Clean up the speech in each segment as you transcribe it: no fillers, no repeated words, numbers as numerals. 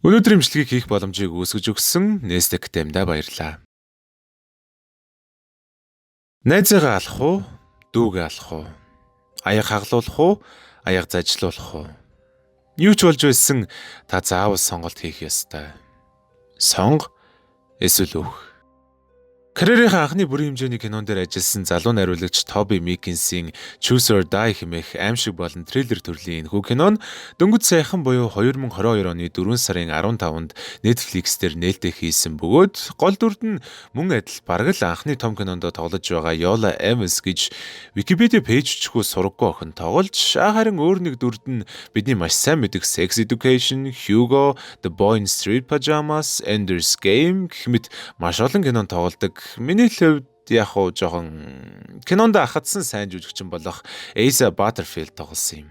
Өнөөдрийн имчилгээг хийх боломжийг үүсгэж өгсөн Nestec Dam-да баярлалаа. Найзаагаа алах уу? Дүүгээ алах уу? Аяг хаглуулах уу? Аяг зажлуулах уу? Юу ч болж байсан та заавал сонголт хийх ёстой. Сонго эсвэл үх. Карьерийнхаа анхны бүрийн хэмжээний кинон дээр ажилласан залуу найруулагч Тоби Миккинсийн Choose or Die хэмээх аимшиг болон триллер төрлийн энэхүү кинон дөнгөж саяхан буюу 2022 оны 4 сарын 15-нд Netflix дээр нээлттэй хийсэн бөгөөд гол дүрд нь мөн адил бараг л анхны том кинонд тоглож байгаа Yola Evans гэж Wikipedia пэйжчгүй сураггүй охин тоглож харин өөр нэг дүрд нь бидний маш сайн мэддэг Sex Education, Hugo, The Boy in Street Pajamas, Ender's Game гэх мэт маш олон кинонд тоглодог. Миний хувьд яг хоо жоохон кинонд ахадсан сайн жүжигчин болох Asa Butterfield тоглосон юм.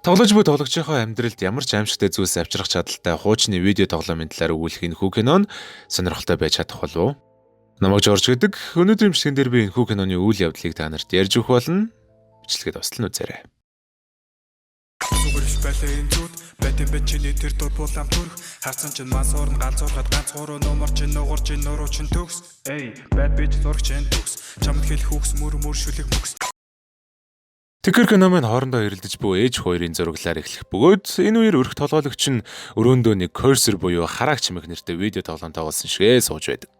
Тоглож буй тоглогчийнхоо амьдралд ямар ч аимшигтай зүйлс авчрах чадaltaй хуучны видео тоглоомын талаар өгүүлэх энэхүү кинон сонирхолтой байж чадах болов уу? Намайг Жорж гэдэг. Өнөөдрийн бичлэгэн дээр би энэхүү киноны үйл явдлыг та нарт ярьж өгөх болно. Бичлэгэд ослон үзээрэй. Зүгэрш байлаа энэ зүуд байтэн бэчний тэр дурбуулам төрх харцсан чинь мас уурн галзуурхад ганц гурван номер чинь нугур чинь нуруу чинь төгс эй бад бич зурагч энэ төгс чамд хэл хүүхс мөр шүлэг мөкс. Тэгэр кино маань хоорондоо хэрэлдэж буй ээж хоёрын зураглаар эхлэх бөгөөд энэ үеэр өрх толгойлогч нь өрөөндөө нэг cursor буюу харааг чимэх нэртэй видео тоглоом тоглосон шигээ сууж байдаг.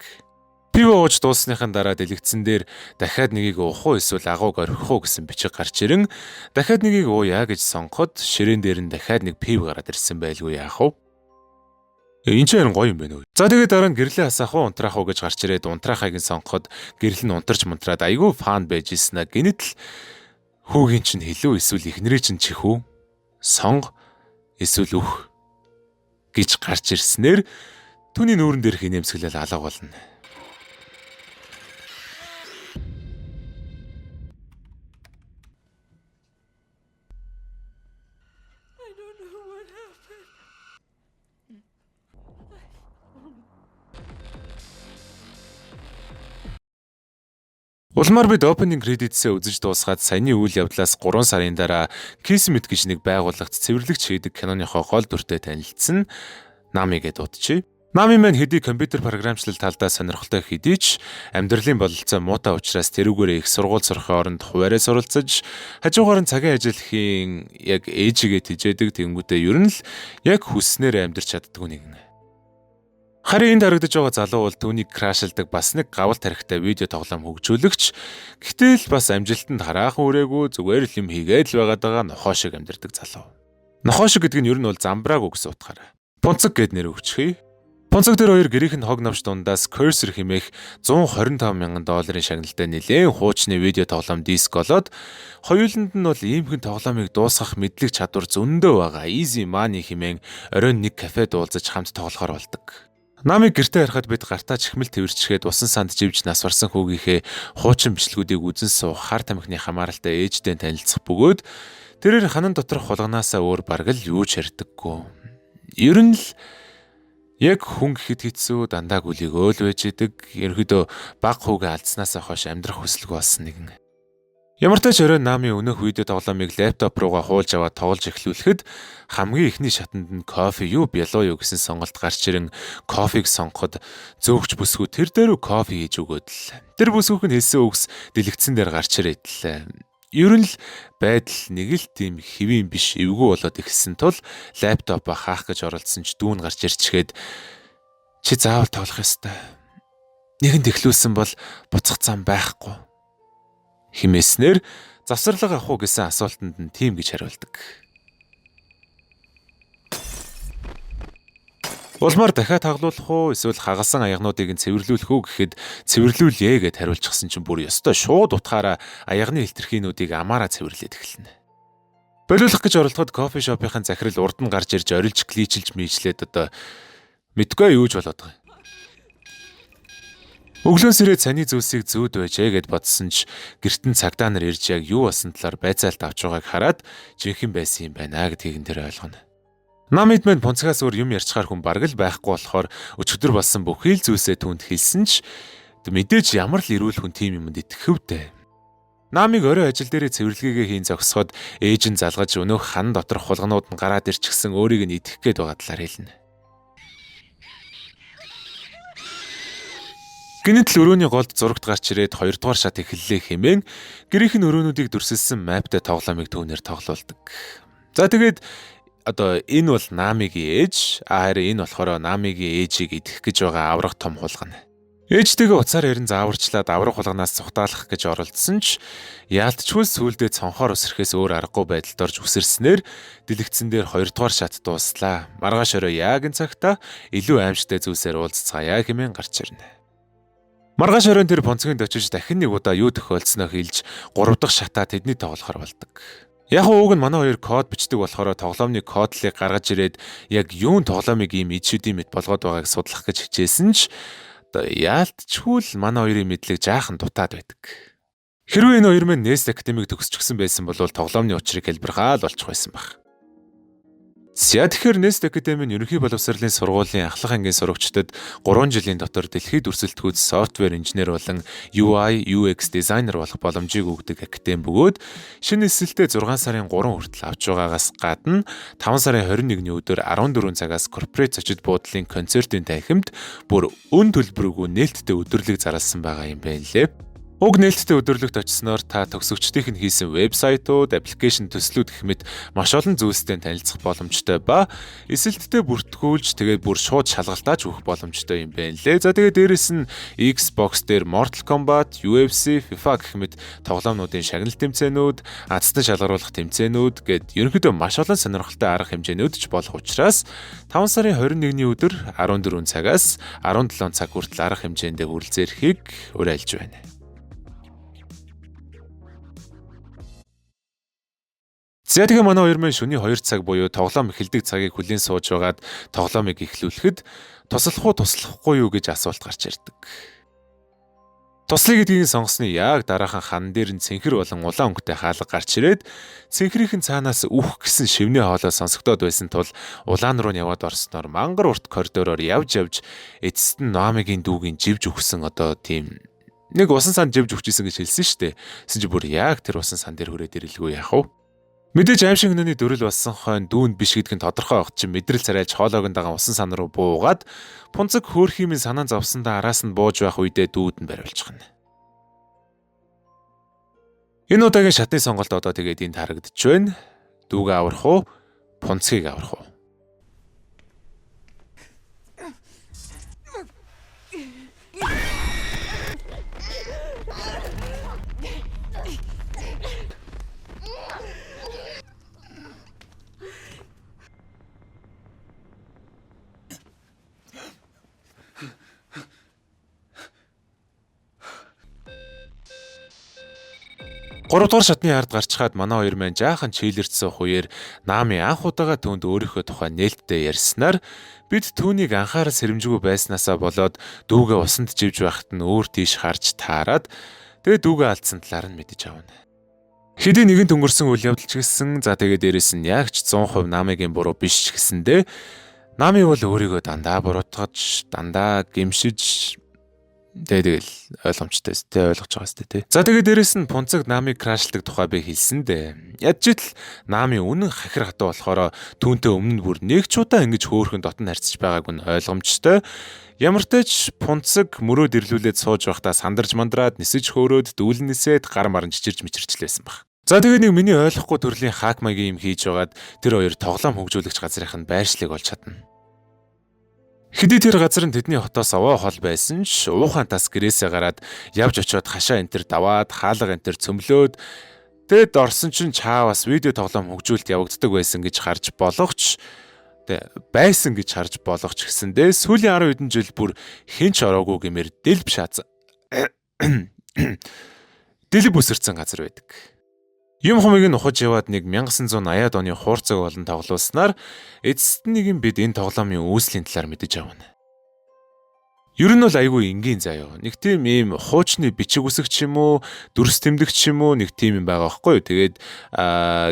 Пив ууж дууссныхан дараа дэлгэцэн дээр дахиад нэгийг уух уу эсвэл агууг орхих уу гэсэн бичиг гарч ирэн дахиад нэгийг ууя гэж сонгоход ширээн дээр нь дахиад нэг пив гараад ирсэн байлгүй яах вэ? Энд чинь гоё юм байна уу? За тэгээд дараа нь гэрлээ хасаах уу унтраах уу гэж гарч ирээд унтраахыг нь сонгоход гэрэл нь унтарч мунтраад айгүй фан байж ийснэ гинэтэл хүүгийн чинь хэлүү эсвэл эхнэрээ чинь чихүү сонго эсвэл үх гэж гарч ирснээр түүний нүүрэн дээрх инээмсэглэл алга болно. Улмаар бид opening credits-ээ үзэж дуусгаад саяны үйл явдлаас 3 сарын дараа Kismet гэж нэг байгууллагт цэвэрлэгч хийдэг киноныхоо гол дүртэй танилцсан Nami-гээ дуудчихъя. Nami маань хэдий компьютер програмчлал талдаа сонирхолтой хэдий ч амьдралын бололцоо муутай учраас тэрүүгээрээ их сургууль сурахын оронд хуваараа суралцаж хажуугаар нь цагийн ажилхийн яг ээжигээ тижээдэг тэнгүүтээ ер нь л яг хүснээр амьдрч чаддгүй нэгэн. Харин энд харагдаж байгаа залуу бол түүнийг крашлдаг бас нэг гавал тарихтай видео тоглоом хөгжүүлэгч. Гэтэл бас амжилтанд хараахан үрээгүй зүгээр л юм хийгээд л байгаа нохоо шиг амьдардаг залуу. Нохоо шиг гэдэг нь ер нь бол замбрааг үгс утгаараа. Пунцэг гэд нэр өгчихье. Пунцэг дээр хоёр гэрийнх нь хог навч дундаас cursor хэмээх $125,000 шагналтай нэлээд хуучны видео тоглоом диск олоод хоёуланд нь бол иймхэн тоглоомыг дуусгах мэдлэг чадвар зөндөө байгаа easy money хэмээн оройн нэг кафед уулзаж хамт тоглохоор болдог. Намыг гэртээ харахад бид гартаа чихмэл тэрчгээд усан санд живж нас барсан хүүгийнхээ хуучин бичлэгүүдийг үзэн суух хар тамхины хамааралтай ээжтэй танилцах бөгөөд тэрээр ханан доторх хулганаасаа өөр бараг л юу ч ярьдаггүй. Ер нь л яг хүн гэхэд хэцүү дандаа гүлийг өөл байж идэг. Ерөнхийдөө баг хүүгээ алдснаасаа хойш амьдрах хүсэлгүй болсон нэгэн. Ямар ч тач орой Nami өнөөх видео тоглоомыг лаптоп руугаа хуулж аваад тоглож эхлүүлэхэд хамгийн ихний шатанд нь кофе юу бялуу юу гэсэн сонголт гарч ирэн кофег сонгоход зөөгч бүсгүй тэр дээрөө кофе хийж өгөөд л. Тэр бүсгүйх нь хэлсэн үгс дэлгэцэн дээр гарч ирээд л. Ер нь л байдал нэг л тийм хэвийн биш эвгүй болоод ихсэн тул лаптоп хаах гэж оролдсон ч дүүн гарч ирчгээд чи заавал тоглох ёстой. Нэгэнд эхлүүлсэн бол буцах зам байхгүй. Химээснэр завсарлага авах уу гэсэн асуултанд нь тийм гэж хариулдаг. Улмаар дахиад хаглуулах уу эсвэл хагалсан аягнуудыг нь цэвэрлүүлэх үү гэхэд цэвэрлүүлье гэд хариулчихсан чинь бүр ёстой шууд утгаараа аягны илтерхиинүүдийг амаараа цэвэрлээд эхэлнэ. Болиулах гэж оролдоход кофе шопын захирал урд нь гарч ирж орилж кличилж мийчлээд одоо мэдгүй юуж болоод байгаа. Өглөө сэрээд цаны зүйлсийг зүүд байжээ гэд бодсон ч гэртэн цагдаа нар ирж яг юу болсон талаар байцаалт авч байгааг хараад жинхэнэ байсан юм байна гэдгийг тэр ойлгоно. Намид мэн пунцгаас өөр юм ярьчихаар хүн бараг л байхгүй болохоор өчигдөр болсон бүхий л зүйлсээ түүнд хэлсэн ч мэдээж ямар л ирүүл хүн тийм юмд итгэвдээ. Намиг орой ажил дээрээ цэвэрлэгээ хийн зогсоход ээж нь залгаж өнөөх хан доторх хулганууд нь гараад ирчихсэн өөрийг нь итгэх гээд байгаа талаар хэлнэ. Гэнэт л өрөөний голд зурагт гарч ирээд 2 дугаар шат эхэллээ хэмээн гэрийнх нь өрөөнүүдийг дүрсэлсэн маптай тоглоомыг түүнээр тоглоулдаг. За тэгээд энэ бол Намигийн ээж, харин энэ болохоор Намигийн ээжийг идэх гэж байгаа аврах том хулгана. Ээжтэйгээ уцаар ярин зааварчлаад аврах хулганаас цухтаалах гэж оролдсон ч яалтчгүй сүулдэ цонхоор үсрэхээс өөр аргагүй байдалд орж үсэрснээр дэлгэцэн дээр 2 дугаар шат дууслаа. Маргааш орой яг энэ цагта илүү аимшигтай зүйлсээр уулзцаая хэмээн гарч ирнэ. Маргааш оройн тэр Понцгийн очиж дахин нэг удаа юу тохиолдсноо хэлж 3 дахь шатаа тэдний тоглохоор болдог. Яг ууг нь манай хоёр код бичдэг болохоор тоглоомны кодлыг гаргаж ирээд яг юун тоглоомыг ийм ичүүдийн мэт болгоод байгааг судлах гэж хичээсэн ч яалтчгүй л манай хоёрын мэдлэг жаахан дутаад байдаг. Хэрвээ энэ хоёр мань Nest Academy-г төгсчихсэн байсан бол тоглоомны учрыг хэлбэрхаал болчих байсан баг. За тэгэхээр Nest Academy нь ерөнхий боловсролын сургуулийн ахлах ангийн сурагчдад 3 жилийн дотор дэлхийд өрсөлдөхүйц софтвер инженер болон UI UX дизайнер болох боломжийг өгдөг академи бөгөөд шинэ эсэлтэд 6 сарын 3 хүртэл авч байгаагаас гадна 5 сарын 21-ний өдөр 14 цагаас корпорэт зочид буудлын концертын танхимд бүр өн төлбөргүй нээлттэй өдөрлөг зарласан байгаа юм байна лээ. Уг нээлттэй өдөрлөгт очисноор та төгсөгчдийн хийсэн вебсайтууд, аппликейшн төслүүд гэх мэт маш олон зүйлстэй танилцах боломжтой ба эсэлттэй бүртгүүлж тэгээд бүр шууд шалгалтаач өгөх боломжтой юм байна лээ. За тэгээд дээрэс нь Xbox дээр Mortal Kombat, UFC, FIFA гэх мэт тоглоомнуудын шагнал тэмцээнүүд, азтай шалгаруулах тэмцээнүүд гэд ерөнхийдөө маш олон сонирхолтой арга хэмжээнүүд ч болох учраас 5 сарын 21-ний өдөр 14 цагаас 17 цаг хүртэл арга хэмжээндээ хүрэлцээрхийг уриалж байна. За тэгээ манай хоёр маань шөнийн 2 цаг буюу тоглоом эхэлдэг цагийг хүлээн сууж байгаад тоглоомыг эхлүүлэхэд туслахгүй юу гэж асуулт гарч ирдэг. Туслая гэдгийг сонгосны яг дараахан хан дээр нь цэнхэр болон улаан өнгөтэй хаалга гарч ирээд цэнхрийнхэн цаанаас үх гэсэн шивний хоолой сонсогдоод байсан тул улаан руу яваад орсноор мангар урт коридороор явж эцэст нь Намигийн дүүгийн живж өгсөн тийм нэг усан сан живж өгчээсэн гэж хэлсэн шүү дээ. Тэсэн чи бүр яг тэр усан сан дээр хүрээд ирэлгүй яах вэ? Мэдээж аим шиг нүний дөрөл болсон хойно дүүнд биш гэдг нь тодорхой байх чинь мэдрэл царайлж хоолойг нь дагаа усан сан руу буугаад Понцог хөөрхиймийн санаан зовсондоо араас нь бууж байх үедээ дүүд нь бариулчихна. Энэ удаагийн шатны сонголт одоо тэгээд энд харагдаж байна. Дүүгээ аврах уу? Понцгийг аврах уу? Гуравдугаар шатны ард гарчхаад манай хоёр маань жаахан чийлэрсэн хуяар Нами анх удаага түүнд өөрийнхөө тухай нээлттэй ярьснаар бид түүнийг анхаарал сэрэмжгүй байснаасаа болоод дүүгээ усанд живж байхад нь өөр тийш харж таарад тэгээ дүүгээ алдсан талаар нь мэдэж авна. Хэдий нэгэн өнгөрсөн үйл явдал ч гэсэн за тэгээ дээрэс нь яг ч 100% Намигийн буруу биш ч гэсэндээ Нами бол өөрийгөө дандаа буруутгаж, дандаа гэмшиж тэгэл ойлгомжтой ойлгож байгаа сте тий. За тэгээд дээрэс нь Понцог Намиг крашлдаг тухай би хэлсэн дээ. Ядчил Нами үнэн хахир хатуу болохоор түүнтэй өмнө нь бүр нэг ч удаа ингэж хөөхөн дотн харьцаж байгааг нь ойлгомжтой. Ямар ч тач Понцог мөрөөд ирлүүлээд сууж байхдаа сандарж мандраад нисэж хөөрөөд дүүлэн нисээд гар маран чичирж мичирчлээсэн баг. За тэгээд нэг миний ойлгохгүй төрлийн хак магийн юм хийж байгаад тэр хоёр тоглоом хөгжүүлэгч газрынх нь байршлыг олж чадна. Хэдий тэр газар нь тэдний хотоос овоо хол байсан ч уухан тас гэрээсээ гараад явж очиод хашаа энтер даваад хаалга энтер цөмлөөд тэгэд орсон чинь чаавас видео тоглоом хөгжүүлэлт явагддаг байсан гэж харж болохч гэсэндээ сүүлийн 10 хэдэн жил бүр хинч ороогүй гэмээр дэлб өсөрцөн газар байдаг. Юм хумыг нь ухаж яваад 1980-ад оны хуурцаг болон тоглуулснаар эцэст нь нэг бид энэ тоглоомын үүслийн талаар мэдэж авна. Ер нь бол айгүй энгийн заяа. Нэг тийм ийм хуучны бичиг үсэг ч юм уу, дүрс тэмдэг ч юм уу нэг тийм юм байгаа байхгүй юу. Тэгээд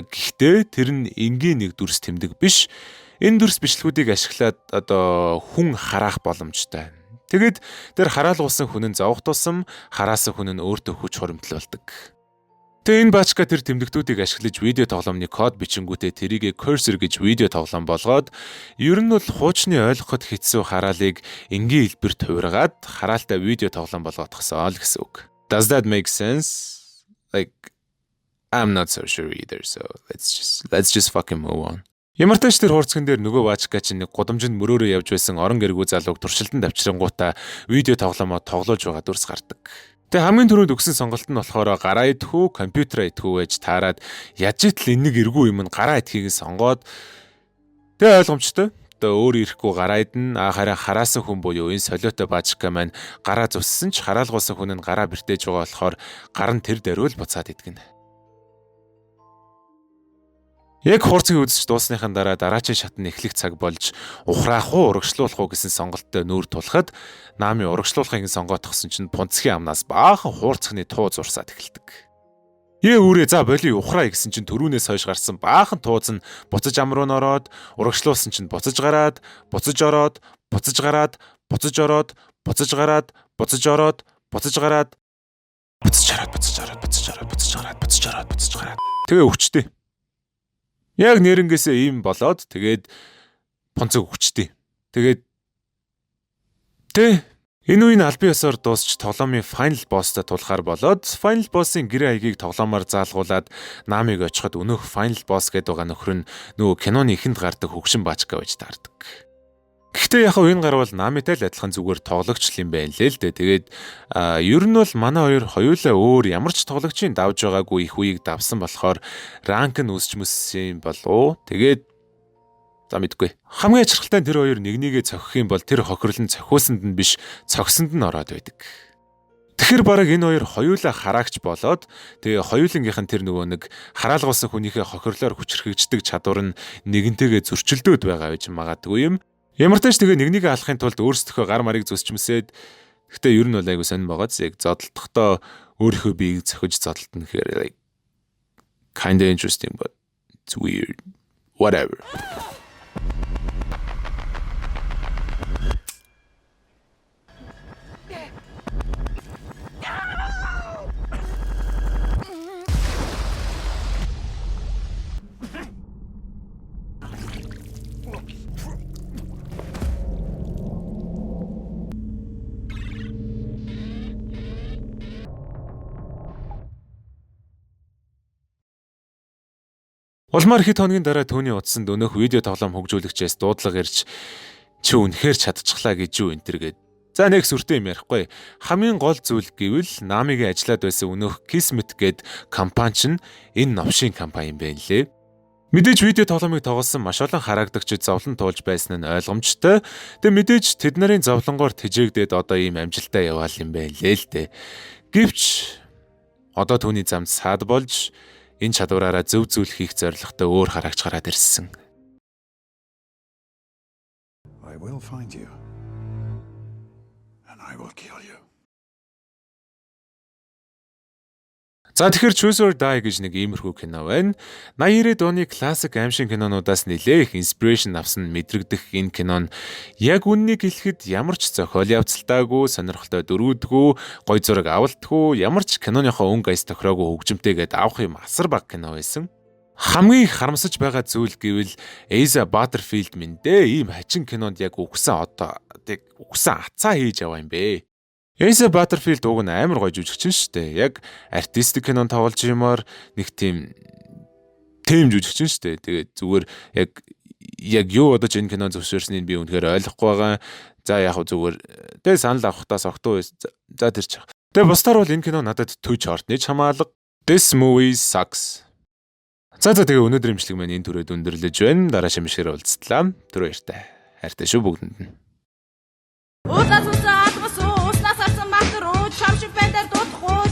гэхдээ тэр нь энгийн нэг дүрс тэмдэг биш. Энэ дүрс бичлэгүүдийг ашиглаад хүн хараах боломжтой. Тэгээд тэр хараалгуулсан хүн нь зовх тусам хараасан хүн нь өөртөө хүч хуримтлуулдаг. Тэгээ энэ баачка тэр тэмдэгтүүдийг ашиглаж видео тоглоомны код бичингүүтээ тэрийг cursor гэж видео тоглоом болгоод ер нь бол хуучны ойлгоход хэцүү хараалыг энгийн хэлбэрт хувиргаад хараалтай видео тоглоом болгоодгосон л гэсэн үг. Does that make sense? Like I'm not so sure either, so let's just fucking move on. Ямар ч тач тэр хуурцган дээр нөгөө баачка чинь нэг гудамжинд мөрөөрөө явж байсан орон гэргүй залууг туршилтанд авчирангуудаа видео тоглоомоо тоглоулж байгаа дүрс гардаг. Тэгээ хамгийн түрүүнд өгсөн сонголт нь болохоор гараа идэхүү, компьютер идэхүү гэж таарад яж итл энийг эргүү юм нь гараа идэхийг сонгоод тэгээ ойлгомжтой. Тэгээ өөр ирэхгүй гараа идэнэ. Харин хараасан хүн буюу энэ солиотой баачка маань гараа зүссэн ч хараалгуулсан хүн нь гараа бэртээж байгаа болохоор гар нь тэр дөрөөл буцаад идэгнэ. Яг хуурцгийг үзэж дуусныхан дараа дараачийн шатны эхлэх цаг болж ухраах уу урагшлуулах уу гэсэн сонголттой нүүр тулахад Нами урагшлуулахыг сонгоотгосон чинь пунцгийн амнаас баахан хуурцгны туу зурсаад эхэлдэг. Үүрээ за боли ухраа гэсэн чинь төрүүнээс хойш гарсан баахан тууз нь буцаж ам руу нороод урагшлуулсан чинь буцаж гараад, буцаж ороод, буцаж гараад, буцаж ороод, буцаж гараад, буцаж ороод, буцаж гараад, буцаж ороод, буцаж ороод, буцаж ороод, буцаж ороод, буцаж ороод, буцаж гараад. Тэгээ өвчтэй. Яг нэрнгээсээ ийм болоод тэгээд пунцог өгчтэй. Тэгээд энэ үеийн албан ёсоор дуусч тоглоомын final boss-тай тулахаар болоод final boss-ын гэрээ хаягийг тоглоомоор заалгуулад Намиг очиход өнөөх final boss гэдэг байгаа нөхөр нь нөгөө киноны эхэнд гардаг хөгшин баачка байж таардаг. Гэхдээ яг энэ гарвал Намитай л адилхан зүгээр тоглогч юм байна лээ л дээ. Тэгээд ер нь бол манай хоёулаа өөр ямар ч тоглогчийн давж байгаагүй их үеийг давсан болохоор ранк нь өсч мөссөн болов. Тэгээд за мэдгүй. Хамгийн ачаалттай тэр хоёр нэгнийгээ цохих юм бол тэр хохирлон цохиусанд нь биш цогсонд нь ороод байдаг. Тэгэхээр бараг энэ хоёр хоёулаа хараагч болоод тэгээ хоёулынгийнх нь тэр нөгөө нэг хараалгуулсан хүнийхээ хохирлоор хүчрхэгждэг чадвар нь нэгэнтэйгээ зөрчилдөөд байгаа байж магадгүй юм. Ямар ч тач тэгээ нэгнийг алахын тулд өөрсдөө гар марыг зүсчмсээд гэхдээ ер нь бол айгу сонирн байгааз яг зодтолдохдоо өөрийнхөө биеийг зохиж зодтолтно гэхээр like kind of interesting but it's weird whatever. Улмаар хэд хоногийн дараа түүний утсанд өнөөх видео тоглоом хөгжүүлэгчээс дуудлага ирж чи үнэхээр чадчихлаа гэж юу энтер гээд. За нэг сүртэй юм ярихгүй. Хамгийн гол зүйл гэвэл Намигийн ажиллаад байсан өнөөх Kismet гээд компани чинь энэ новшийн компани юм байна лээ. Мэдээж видео тоглоомыг тоглосон маш олон харагдагчид зовлон туулж байсан нь ойлгомжтой. Тэгээ мэдээж тэд нарын зовлонгоор тэжээгдээд одоо ийм амжилтаа яваал юм байна лээ л дээ. Гэвч одоо түүний замд саад болж энэ чадвараараа зөв зүйл хийх зорилготой өөр харагч гараад ирсэн. I will find you. And I will kill you. За тэгэхээр Choose or Die гэж нэг иймэрхүү кино байна. 80-90-ад оны классик аимшиг кинонуудаас нэлээх инспирэшн авсан мэдрэгдэх энэ кинон яг үннийг хэлэхэд ямар ч зохиол явцалтаагүй, сонирхолтой дөрүүдгүй, гой зураг авалтгүй, ямар ч киноныхоо өнгө аяс тохироогүй хөгжимтэйгээд авах юм асар баг кино байсан. Хамгийн их харамсаж байгаа зүйл гэвэл Asa Butterfield минь ийм хачин кинонд яг үгсэн ацаа хийж яваа юм бэ. Asa Butterfield уг нь амар гоё жүжигчин шүү дээ. Яг артистик кинон тоглож юмар нэг тийм жүжигчин шүү дээ. Тэгээд зүгээр яг юу одоо ч энэ кинон зөвшөөрснийг би үнэхээр ойлгохгүй байгаа. За яг зүгээр тэгээ санал авахтаас огтуу за тэр чих. Тэгээ бусдаар бол энэ кино надад төж ортны чамаалга. This movie sucks. За тэгээ өнөөдөр имжлэг маань энэ түрээд өндөрлөж байна. Дараа шимшгээр уулзтлаа. Түр баяртай. Хайртай шүү бүгдэнд нь. Уулзсан атмас уснаас алсан махтар уу чамшиг бэндэр дутх уу